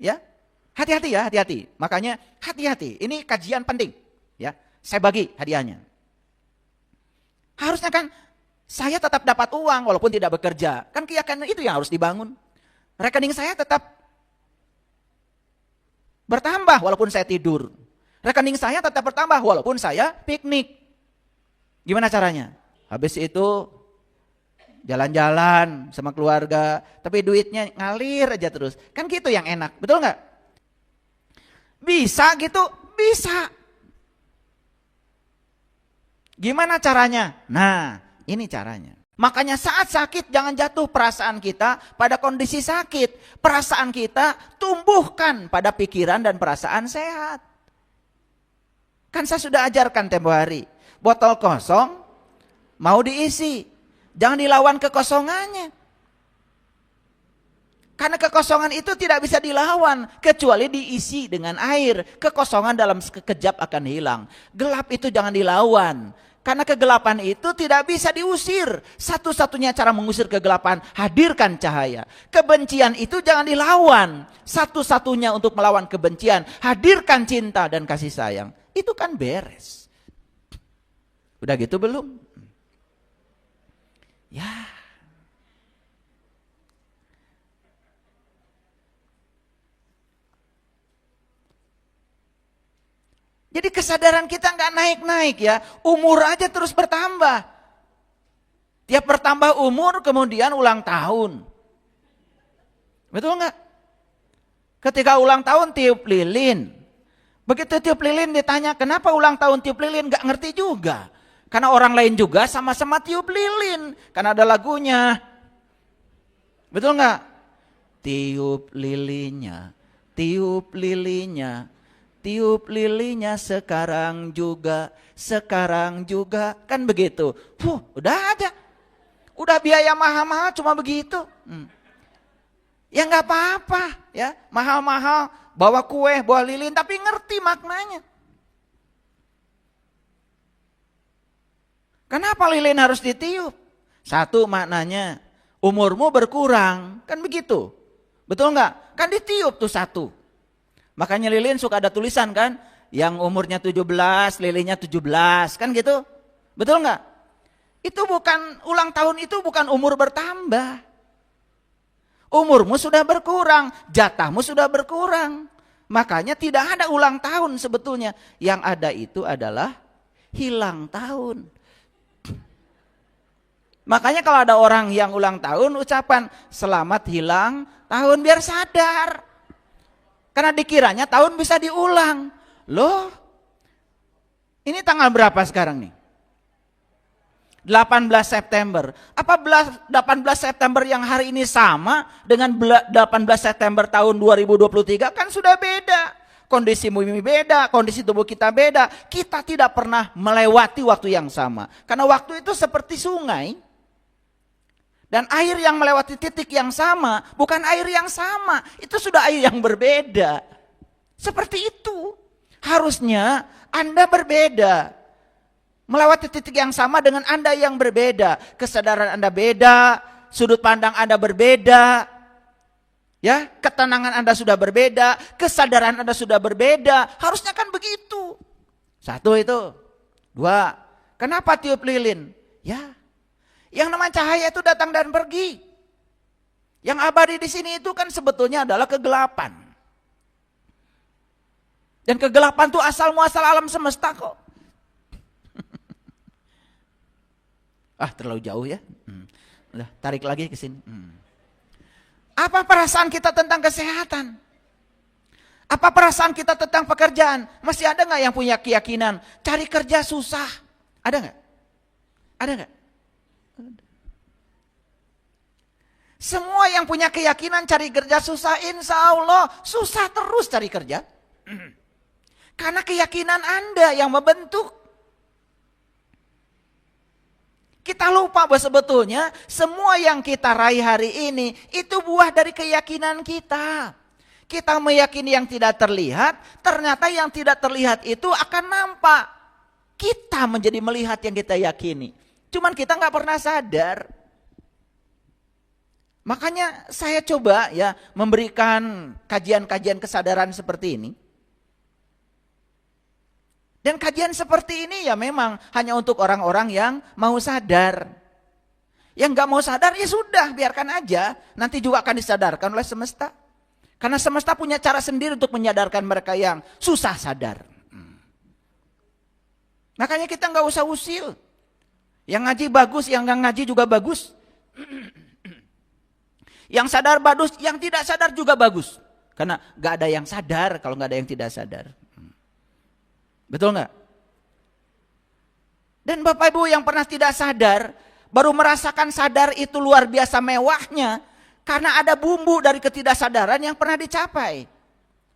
Ya, hati-hati ya, hati-hati. Makanya hati-hati. Ini kajian penting. Ya, saya bagi hadiahnya. Harusnya kan saya tetap dapat uang walaupun tidak bekerja. Kan keyakinan itu yang harus dibangun. Rekening saya tetap bertambah walaupun saya tidur. Rekening saya tetap bertambah walaupun saya piknik. Gimana caranya? Habis itu jalan-jalan sama keluarga, tapi duitnya ngalir aja terus. Kan gitu yang enak, betul nggak? Bisa gitu? Bisa. Gimana caranya? Nah, ini caranya. Makanya saat sakit jangan jatuh perasaan kita pada kondisi sakit. Perasaan kita tumbuhkan pada pikiran dan perasaan sehat. Kan saya sudah ajarkan tempo hari. Botol kosong mau diisi. Jangan dilawan kekosongannya. Karena kekosongan itu tidak bisa dilawan kecuali diisi dengan air. Kekosongan dalam sekejap akan hilang. Gelap itu jangan dilawan. Karena kegelapan itu tidak bisa diusir. Satu-satunya cara mengusir kegelapan, hadirkan cahaya. Kebencian itu jangan dilawan. Satu-satunya untuk melawan kebencian, hadirkan cinta dan kasih sayang. Itu kan beres. Udah gitu belum? Ya. Jadi kesadaran kita nggak naik-naik ya. Umur aja terus bertambah. Tiap bertambah umur kemudian ulang tahun. Betul nggak? Ketika ulang tahun tiup lilin. Begitu tiup lilin ditanya kenapa ulang tahun tiup lilin, nggak ngerti juga. Karena orang lain juga sama-sama tiup lilin. Karena ada lagunya. Betul nggak? Tiup lilinnya, tiup lilinnya, tiup lilinnya sekarang juga. Kan begitu. Udah ada. Udah biaya mahal-mahal cuma begitu. Ya nggak apa-apa ya. Mahal-mahal, bawa kue, bawa lilin, tapi ngerti maknanya. Kenapa lilin harus ditiup? Satu maknanya, umurmu berkurang. Kan begitu. Betul nggak? Kan ditiup tuh satu. Makanya lilin suka ada tulisan kan. Yang umurnya 17, lilinnya 17. Kan gitu. Betul nggak? Itu bukan, ulang tahun itu bukan umur bertambah. Umurmu sudah berkurang. Jatahmu sudah berkurang. Makanya tidak ada ulang tahun sebetulnya. Yang ada itu adalah hilang tahun. Makanya kalau ada orang yang ulang tahun, ucapan selamat hilang tahun biar sadar. Karena dikiranya tahun bisa diulang. Loh, ini tanggal berapa sekarang nih? 18 September. Apa 18 September yang hari ini sama dengan 18 September tahun 2023? Kan sudah beda. Kondisi bumi beda, kondisi tubuh kita beda. Kita tidak pernah melewati waktu yang sama. Karena waktu itu seperti sungai. Dan air yang melewati titik yang sama, bukan air yang sama. Itu sudah air yang berbeda. Seperti itu. Harusnya Anda berbeda. Melewati titik yang sama dengan Anda yang berbeda. Kesadaran Anda beda, sudut pandang Anda berbeda. Ya, ketenangan Anda sudah berbeda, kesadaran Anda sudah berbeda. Harusnya kan begitu. Satu itu. Dua, kenapa tiup lilin? Ya, yang namanya cahaya itu datang dan pergi. Yang abadi di sini itu kan sebetulnya adalah kegelapan. Dan kegelapan itu asal muasal alam semesta kok. Terlalu jauh ya. Udah, tarik lagi ke sini. Apa perasaan kita tentang kesehatan? Apa perasaan kita tentang pekerjaan? Masih ada nggak yang punya keyakinan cari kerja susah? Ada nggak? Ada nggak? Semua yang punya keyakinan cari kerja susah, insya Allah susah terus cari kerja. Karena keyakinan Anda yang membentuk. Kita lupa bahwa sebetulnya semua yang kita raih hari ini itu buah dari keyakinan kita. Kita meyakini yang tidak terlihat, ternyata yang tidak terlihat itu akan nampak. Kita menjadi melihat yang kita yakini. Cuman kita nggak pernah sadar. Makanya saya coba ya memberikan kajian-kajian kesadaran seperti ini. Dan kajian seperti ini ya memang hanya untuk orang-orang yang mau sadar. Yang nggak mau sadar ya sudah, biarkan aja. Nanti juga akan disadarkan oleh semesta. Karena semesta punya cara sendiri untuk menyadarkan mereka yang susah sadar. Makanya kita nggak usah usil. Yang ngaji bagus, yang nggak ngaji juga bagus. Yang sadar bagus, yang tidak sadar juga bagus. Karena nggak ada yang sadar kalau nggak ada yang tidak sadar. Betul nggak? Dan Bapak Ibu yang pernah tidak sadar, baru merasakan sadar itu luar biasa mewahnya, karena ada bumbu dari ketidaksadaran yang pernah dicapai.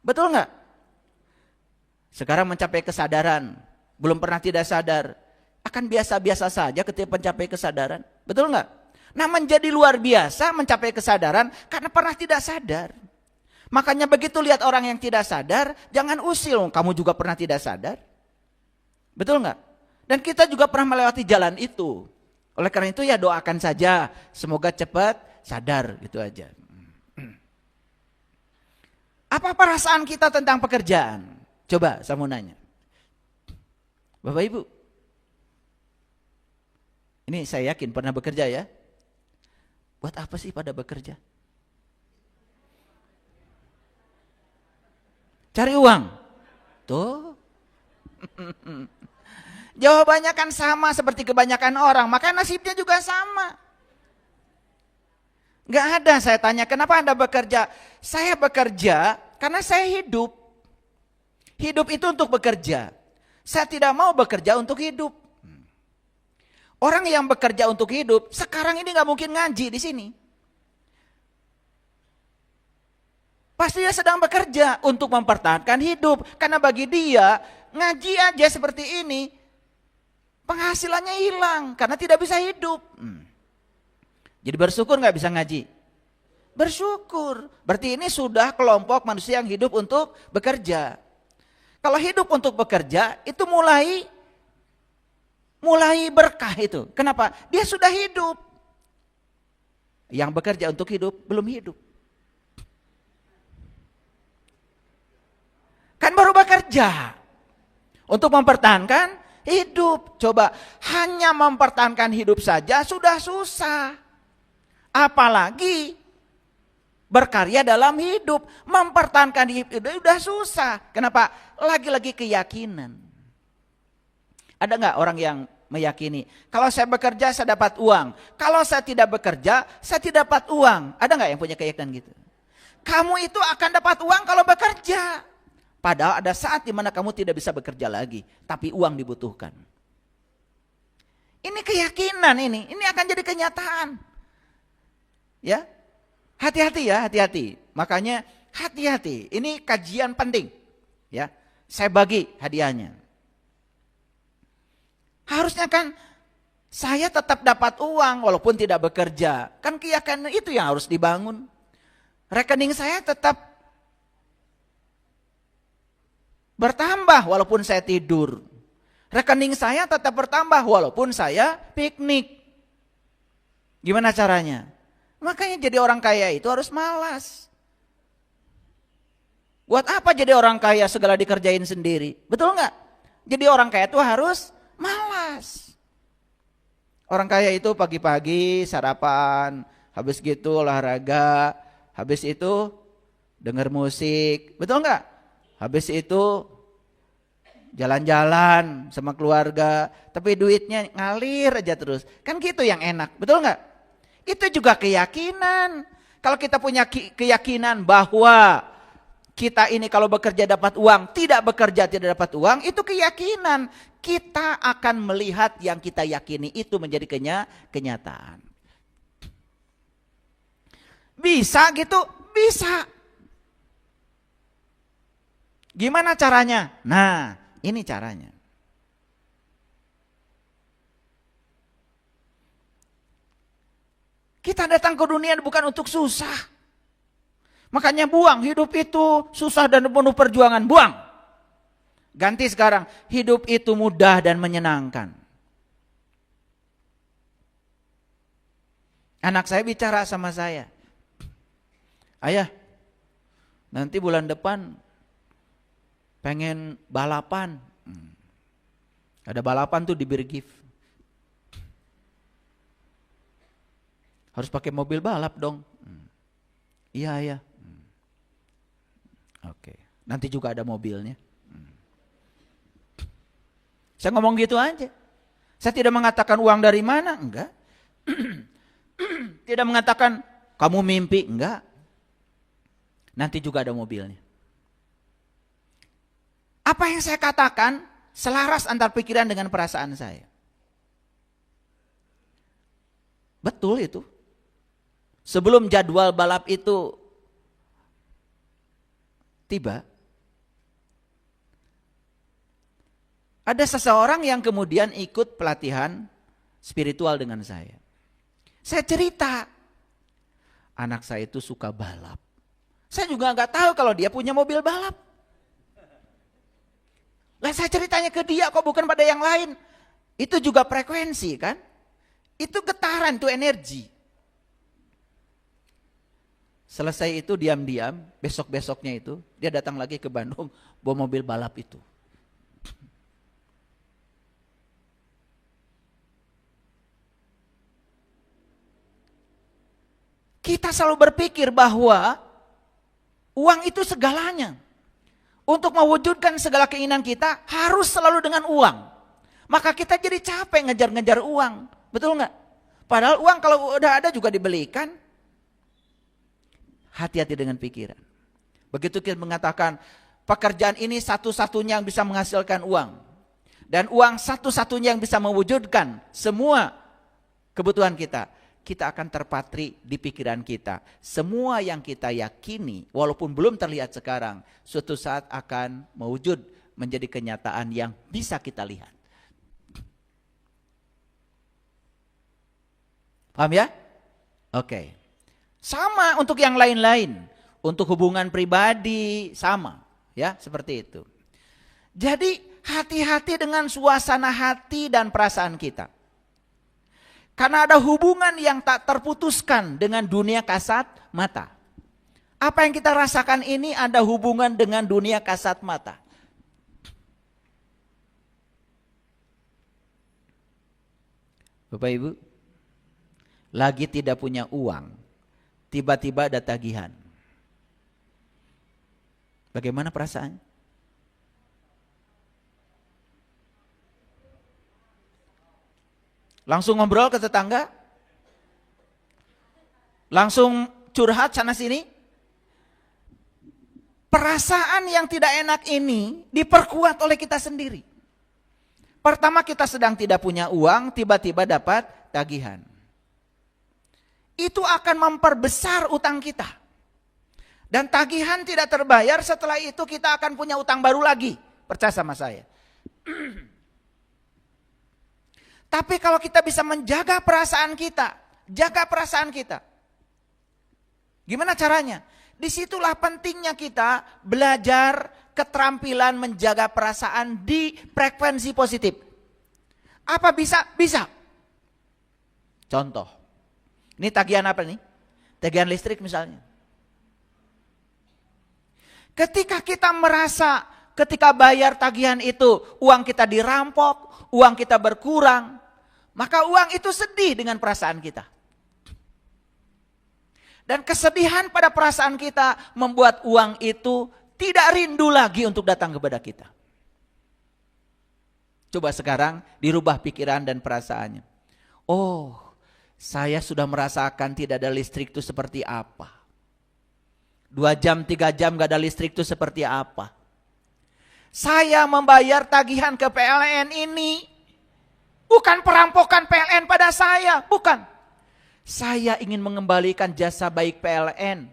Betul nggak? Sekarang mencapai kesadaran, belum pernah tidak sadar, akan biasa-biasa saja ketika mencapai kesadaran. Betul nggak? Nah, menjadi luar biasa mencapai kesadaran karena pernah tidak sadar. Makanya begitu lihat orang yang tidak sadar, jangan usil, kamu juga pernah tidak sadar. Betul nggak? Dan kita juga pernah melewati jalan itu. Oleh karena itu ya doakan saja, semoga cepat sadar, gitu aja. Apa perasaan kita tentang pekerjaan? Coba saya mau nanya. Bapak Ibu, ini saya yakin pernah bekerja ya. Buat apa sih pada bekerja? Cari uang. Tuh. Jawabannya kan sama seperti kebanyakan orang, maka nasibnya juga sama. Gak ada saya tanya, kenapa Anda bekerja? Saya bekerja karena saya hidup. Hidup itu untuk bekerja. Saya tidak mau bekerja untuk hidup. Orang yang bekerja untuk hidup, sekarang ini gak mungkin ngaji di sini. Pasti dia sedang bekerja untuk mempertahankan hidup. Karena bagi dia, ngaji aja seperti ini, penghasilannya hilang karena tidak bisa hidup. Jadi bersyukur gak bisa ngaji? Bersyukur. Berarti ini sudah kelompok manusia yang hidup untuk bekerja. Kalau hidup untuk bekerja, itu mulai berkah itu. Kenapa? Dia sudah hidup. Yang bekerja untuk hidup, belum hidup. Kan baru bekerja untuk mempertahankan hidup. Coba hanya mempertahankan hidup saja sudah susah. Apalagi berkarya dalam hidup. Mempertahankan hidup itu sudah susah. Kenapa? Lagi-lagi keyakinan. Ada nggak orang yang meyakini kalau saya bekerja saya dapat uang, kalau saya tidak bekerja saya tidak dapat uang? Ada nggak yang punya keyakinan gitu? Kamu itu akan dapat uang kalau bekerja. Padahal ada saat di mana kamu tidak bisa bekerja lagi, tapi uang dibutuhkan. Ini keyakinan ini akan jadi kenyataan. Ya, hati-hati ya, hati-hati. Makanya hati-hati. Ini kajian penting. Ya, saya bagi hadiahnya. Harusnya kan saya tetap dapat uang walaupun tidak bekerja. Kan keyakinan itu yang harus dibangun. Rekening saya tetap bertambah walaupun saya tidur. Rekening saya tetap bertambah walaupun saya piknik. Gimana caranya? Makanya jadi orang kaya itu harus malas. Buat apa jadi orang kaya segala dikerjain sendiri? Betul nggak? Jadi orang kaya itu harus malas. Orang kaya itu pagi-pagi sarapan, habis gitu olahraga, habis itu denger musik. Betul nggak? Habis itu jalan-jalan sama keluarga, tapi duitnya ngalir aja terus. Kan gitu yang enak, betul nggak? Itu juga keyakinan. Kalau kita punya keyakinan bahwa kita ini kalau bekerja dapat uang, tidak bekerja tidak dapat uang, itu keyakinan. Kita akan melihat yang kita yakini itu menjadi kenyataan. Bisa gitu? Bisa. Gimana caranya? Nah, ini caranya. Kita datang ke dunia bukan untuk susah. Makanya buang, hidup itu susah dan penuh perjuangan, buang. Ganti sekarang, hidup itu mudah dan menyenangkan. Anak saya bicara sama saya, Ayah, nanti bulan depan pengen balapan. Ada balapan tuh di Birgif. Harus pakai mobil balap dong. Iya ayah. Oke, nanti juga ada mobilnya. Saya ngomong gitu aja. Saya tidak mengatakan uang dari mana, enggak. Tidak mengatakan kamu mimpi, enggak. Nanti juga ada mobilnya. Apa yang saya katakan selaras antar pikiran dengan perasaan saya. Betul itu. Sebelum jadwal balap itu tiba, ada seseorang yang kemudian ikut pelatihan spiritual dengan saya. Saya cerita, anak saya itu suka balap. Saya juga nggak tahu kalau dia punya mobil balap. Lah saya ceritanya ke dia kok, bukan pada yang lain. Itu juga frekuensi kan? Itu getaran, itu energi. Selesai itu diam-diam, besok-besoknya itu dia datang lagi ke Bandung bawa mobil balap itu. Kita selalu berpikir bahwa uang itu segalanya. Untuk mewujudkan segala keinginan kita harus selalu dengan uang. Maka kita jadi capek ngejar-ngejar uang. Betul nggak? Padahal uang kalau udah ada juga dibelikan. Hati-hati dengan pikiran. Begitu kita mengatakan pekerjaan ini satu-satunya yang bisa menghasilkan uang. Dan uang satu-satunya yang bisa mewujudkan semua kebutuhan kita. Kita akan terpatri di pikiran kita. Semua yang kita yakini, walaupun belum terlihat sekarang, suatu saat akan mewujud menjadi kenyataan yang bisa kita lihat. Paham ya? Oke. Sama untuk yang lain-lain. Untuk hubungan pribadi, sama. Ya, seperti itu. Jadi, hati-hati dengan suasana hati dan perasaan kita. Karena ada hubungan yang tak terputuskan dengan dunia kasat mata. Apa yang kita rasakan ini ada hubungan dengan dunia kasat mata. Bapak Ibu, lagi tidak punya uang, tiba-tiba ada tagihan. Bagaimana perasaannya? Langsung ngobrol ke tetangga? Langsung curhat sana sini? Perasaan yang tidak enak ini diperkuat oleh kita sendiri. Pertama kita sedang tidak punya uang, tiba-tiba dapat tagihan. Itu akan memperbesar utang kita. Dan tagihan tidak terbayar, setelah itu kita akan punya utang baru lagi. Percaya sama saya. Tapi kalau kita bisa menjaga perasaan kita, jaga perasaan kita. Gimana caranya? Disitulah pentingnya kita belajar keterampilan menjaga perasaan di frekuensi positif. Apa bisa? Bisa. Contoh, ini tagihan apa nih? Tagihan listrik misalnya. Ketika kita merasa ketika bayar tagihan itu uang kita dirampok, uang kita berkurang, maka uang itu sedih dengan perasaan kita. Dan kesedihan pada perasaan kita membuat uang itu tidak rindu lagi untuk datang kepada kita. Coba sekarang dirubah pikiran dan perasaannya. Oh, saya sudah merasakan tidak ada listrik itu seperti apa. 2 jam, 3 jam gak ada listrik itu seperti apa. Saya membayar tagihan ke PLN ini bukan perampokan PLN pada saya, bukan. Saya ingin mengembalikan jasa baik PLN.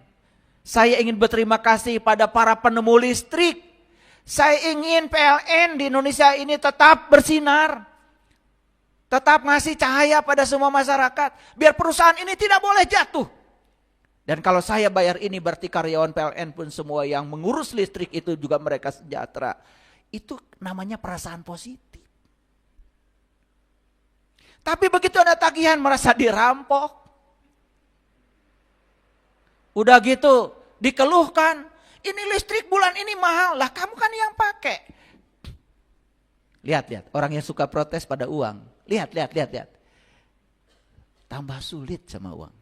Saya ingin berterima kasih pada para penemu listrik. Saya ingin PLN di Indonesia ini tetap bersinar. Tetap ngasih cahaya pada semua masyarakat. Biar perusahaan ini tidak boleh jatuh. Dan kalau saya bayar ini berarti karyawan PLN pun semua yang mengurus listrik itu juga mereka sejahtera. Itu namanya perasaan positif. Tapi begitu ada tagihan merasa dirampok. Udah gitu dikeluhkan, ini listrik bulan ini mahal, lah kamu kan yang pakai. Lihat, orang yang suka protes pada uang. Lihat. Tambah sulit sama uang.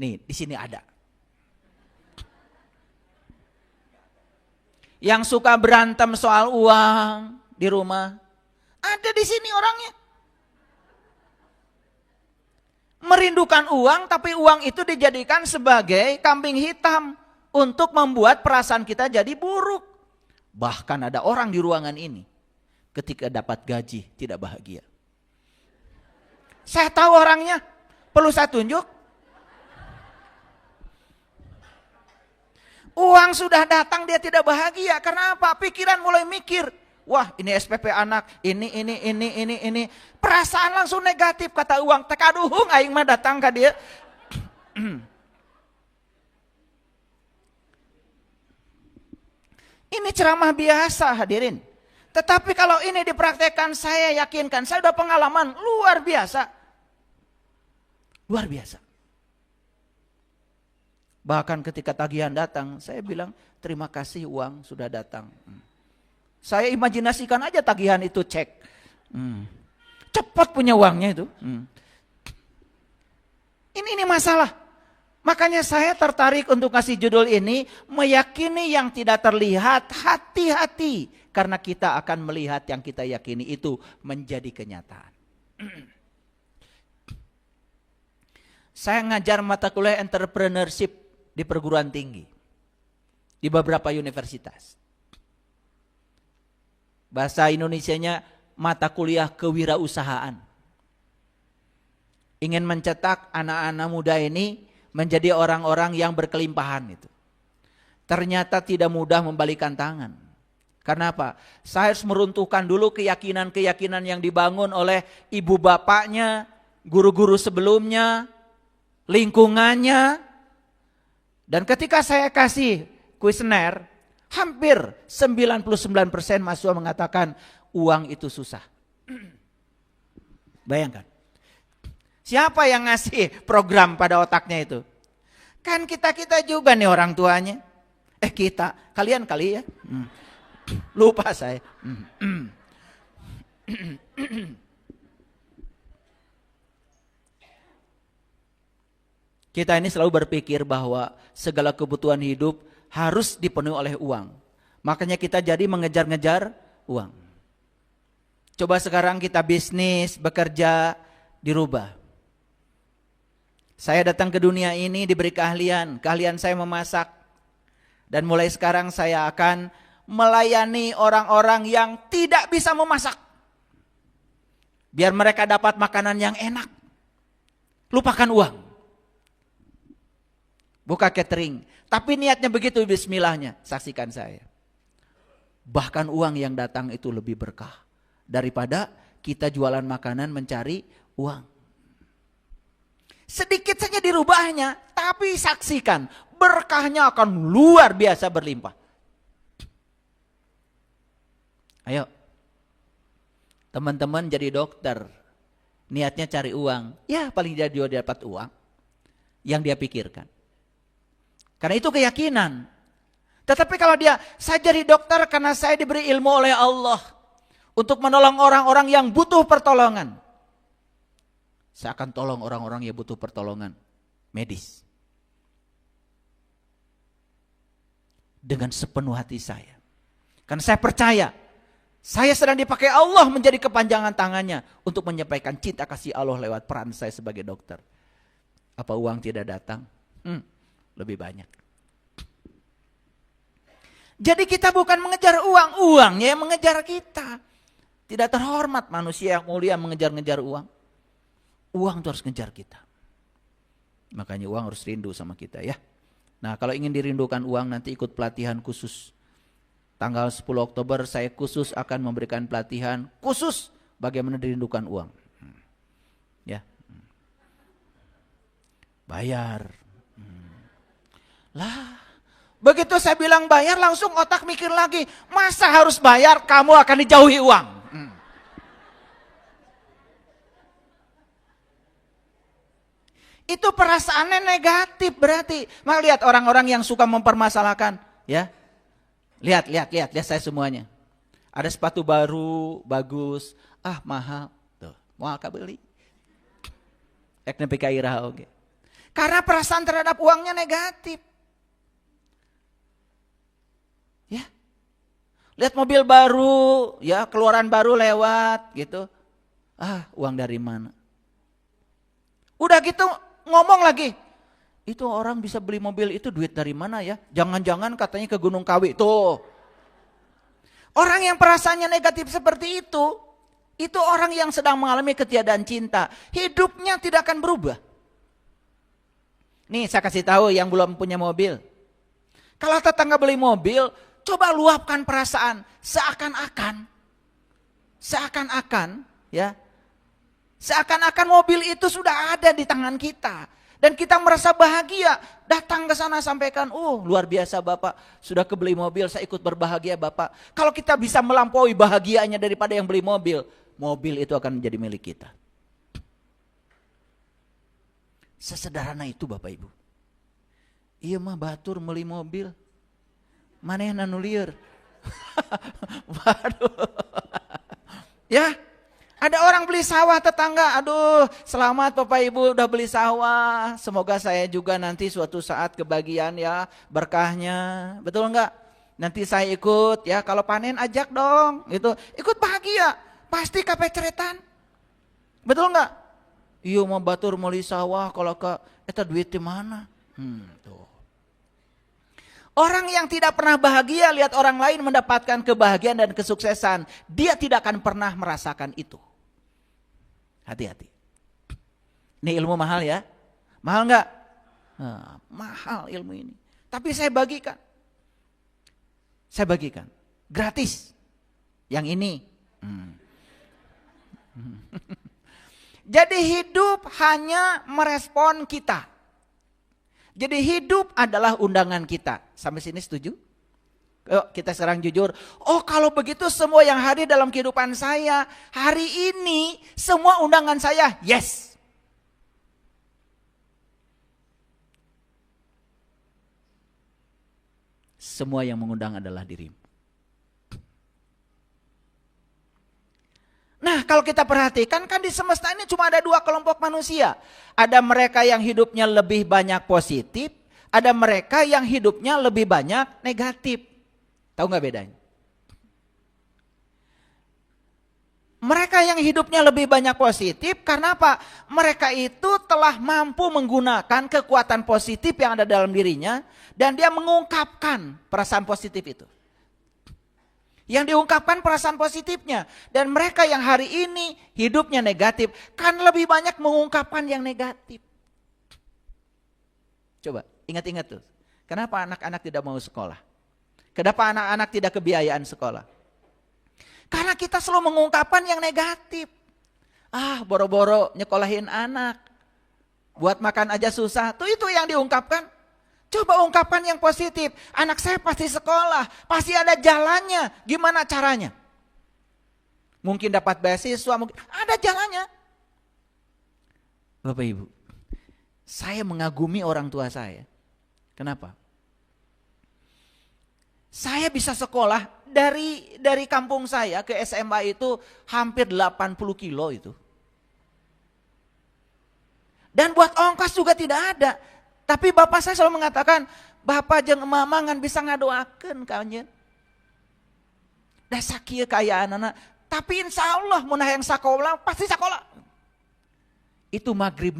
Nih, di sini ada. Yang suka berantem soal uang di rumah, ada di sini orangnya. Merindukan uang, tapi uang itu dijadikan sebagai kambing hitam untuk membuat perasaan kita jadi buruk. Bahkan ada orang di ruangan ini ketika dapat gaji tidak bahagia. Saya tahu orangnya, perlu saya tunjuk? Uang sudah datang dia tidak bahagia. Karena apa? Pikiran mulai mikir. Wah, ini SPP anak, ini. Perasaan langsung negatif, kata uang. Tekaduhung aing mah datang ke dia. Ini ceramah biasa hadirin. Tetapi kalau ini dipraktekkan, saya yakinkan, saya sudah pengalaman luar biasa. Luar biasa. Bahkan ketika tagihan datang, saya bilang terima kasih uang sudah datang. Saya imajinasikan aja tagihan itu cek. Cepat punya uangnya itu. Ini masalah. Makanya saya tertarik untuk kasih judul ini, meyakini yang tidak terlihat, hati-hati. Karena kita akan melihat yang kita yakini itu menjadi kenyataan. Saya ngajar mata kuliah entrepreneurship di perguruan tinggi. Di beberapa universitas. Bahasa Indonesianya mata kuliah kewirausahaan. Ingin mencetak anak-anak muda ini menjadi orang-orang yang berkelimpahan itu. Ternyata tidak mudah membalikan tangan. Karena apa? Saya harus meruntuhkan dulu keyakinan-keyakinan yang dibangun oleh ibu bapaknya, guru-guru sebelumnya, lingkungannya. Dan ketika saya kasih kuesioner, hampir 99% mahasiswa mengatakan uang itu susah. Bayangkan. Siapa yang ngasih program pada otaknya itu? Kan kita-kita juga nih orang tuanya. Kalian kali ya. Lupa saya. Kita ini selalu berpikir bahwa segala kebutuhan hidup harus dipenuhi oleh uang. Makanya kita jadi mengejar-ngejar uang. Coba sekarang kita bisnis, bekerja, dirubah. Saya datang ke dunia ini diberi keahlian saya memasak. Dan mulai sekarang saya akan melayani orang-orang yang tidak bisa memasak. Biar mereka dapat makanan yang enak. Lupakan uang. Buka catering. Tapi niatnya begitu, bismillahnya. Saksikan saya. Bahkan uang yang datang itu lebih berkah. Daripada kita jualan makanan mencari uang. Sedikit saja dirubahnya, tapi saksikan berkahnya akan luar biasa berlimpah. Ayo, teman-teman jadi dokter, niatnya cari uang, ya paling tidak dia dapat uang yang dia pikirkan. Karena itu keyakinan. Tetapi kalau saya jadi dokter karena saya diberi ilmu oleh Allah untuk menolong orang-orang yang butuh pertolongan. Saya akan tolong orang-orang yang butuh pertolongan medis. Dengan sepenuh hati saya. Karena saya percaya, saya sedang dipakai Allah menjadi kepanjangan tangannya untuk menyampaikan cinta kasih Allah lewat peran saya sebagai dokter. Apa uang tidak datang? Lebih banyak. Jadi kita bukan mengejar uang, uangnya yang mengejar kita. Tidak terhormat manusia yang mulia mengejar-ngejar uang. Uang itu harus ngejar kita. Makanya uang harus rindu sama kita ya. Nah kalau ingin dirindukan uang nanti ikut pelatihan khusus. Tanggal 10 Oktober saya khusus akan memberikan pelatihan khusus bagaimana dirindukan uang. Ya. Bayar. Lah, begitu saya bilang bayar langsung otak mikir lagi. Masa harus bayar, kamu akan dijauhi uang. Itu perasaannya negatif berarti. Maka lihat orang-orang yang suka mempermasalahkan, ya. Lihat saya semuanya. Ada sepatu baru, bagus, mahal. Tuh, mau beli. Ek nepi ka iraha oge. Karena perasaan terhadap uangnya negatif. Ya. Lihat mobil baru, ya, keluaran baru lewat gitu. Uang dari mana? Udah gitu ngomong lagi. Itu orang bisa beli mobil itu duit dari mana ya? Jangan-jangan katanya ke Gunung Kawi. Tuh. Orang yang perasaannya negatif seperti itu orang yang sedang mengalami ketiadaan cinta. Hidupnya tidak akan berubah. Nih saya kasih tahu yang belum punya mobil. Kalau tetangga beli mobil, coba luapkan perasaan seakan-akan ya. Seakan-akan mobil itu sudah ada di tangan kita. Dan kita merasa bahagia. Datang ke sana sampaikan, luar biasa Bapak. Sudah kebeli mobil, saya ikut berbahagia Bapak. Kalau kita bisa melampaui bahagianya daripada yang beli mobil. Mobil itu akan menjadi milik kita. Sesederhana itu Bapak Ibu. Iya mah batur beli mobil. Mana yang nanulir? Waduh. Ya. Ada orang beli sawah tetangga, aduh selamat Bapak Ibu udah beli sawah. Semoga saya juga nanti suatu saat kebagian ya berkahnya, betul enggak? Nanti saya ikut ya, kalau panen ajak dong gitu, ikut bahagia, pasti kapeceretan. Betul enggak? Iya mau batur meuli sawah kalau ke eta duit di mana? Tuh. Orang yang tidak pernah bahagia lihat orang lain mendapatkan kebahagiaan dan kesuksesan, dia tidak akan pernah merasakan itu. Hati-hati. Ini ilmu mahal ya? Mahal enggak? Mahal ilmu ini. Tapi saya bagikan. Gratis. Yang ini. Jadi hidup hanya merespon kita. Jadi hidup adalah undangan kita. Sampai sini setuju? Yuk kita sekarang jujur. Kalau begitu semua yang hadir dalam kehidupan saya hari ini, semua undangan saya, yes. Semua yang mengundang adalah dirimu. Nah kalau kita perhatikan kan di semesta ini cuma ada dua kelompok manusia. Ada mereka yang hidupnya lebih banyak positif, ada mereka yang hidupnya lebih banyak negatif. Tahu nggak bedanya? Mereka yang hidupnya lebih banyak positif karena apa? Mereka itu telah mampu menggunakan kekuatan positif yang ada dalam dirinya dan dia mengungkapkan perasaan positif itu. Yang diungkapkan perasaan positifnya. Dan mereka yang hari ini hidupnya negatif kan lebih banyak mengungkapkan yang negatif. Coba ingat-ingat tuh. Kenapa anak-anak tidak mau sekolah? Kenapa anak-anak tidak kebiayaan sekolah? Karena kita selalu mengungkapkan yang negatif. Boro-boro nyekolahin anak. Buat makan aja susah. Tuh itu yang diungkapkan. Coba ungkapkan yang positif. Anak saya pasti sekolah. Pasti ada jalannya. Gimana caranya? Mungkin dapat beasiswa. Mungkin ada jalannya. Bapak Ibu. Saya mengagumi orang tua saya. Kenapa? Saya bisa sekolah dari kampung saya ke SMA itu hampir 80 kilo itu. Dan buat ongkos juga tidak ada. Tapi bapak saya selalu mengatakan, bapak jeung mama ngan bisa ngadoakeun ka anjeun. Da sakieu kaayaan anak, tapi insya Allah mun hayang sakola pasti sakola. Itu maghrib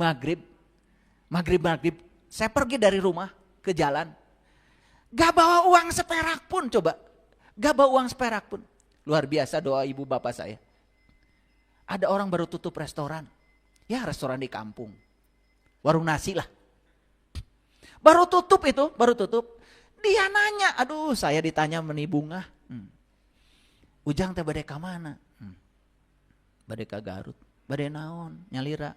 saya pergi dari rumah ke jalan. Gak bawa uang seperak pun coba. Gak bawa uang seperak pun. Luar biasa doa ibu bapak saya. Ada orang baru tutup restoran. Ya restoran di kampung. Warung nasi lah. Baru tutup. Dia nanya, aduh saya ditanya meni bunga. Ujang teh bade ka mana? Bade ka Garut. Bade naon? Nyalira.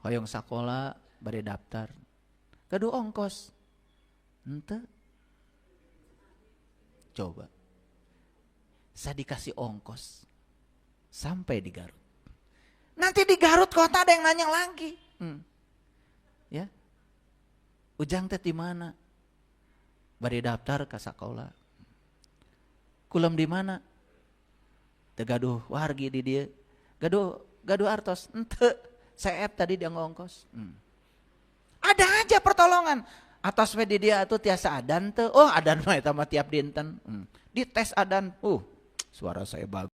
Hoyong sakola, bade daftar. Kadu ongkos. Ente. Coba. Saya dikasih ongkos. Sampai di Garut. Nanti di Garut kota ada yang nanya lagi. Ya. Ujang teh di mana? Bari daftar ka sakola. Kulam di mana? Teu gaduh wargi di dieu. Gaduh artos. Henteu. Saeb tadi dia ngongkos. Ada aja pertolongan. Atos we di dia atuh tiasa adan teu. Oh, adan mah eta mah tiap dinten. Dites adan. Suara saya bagus.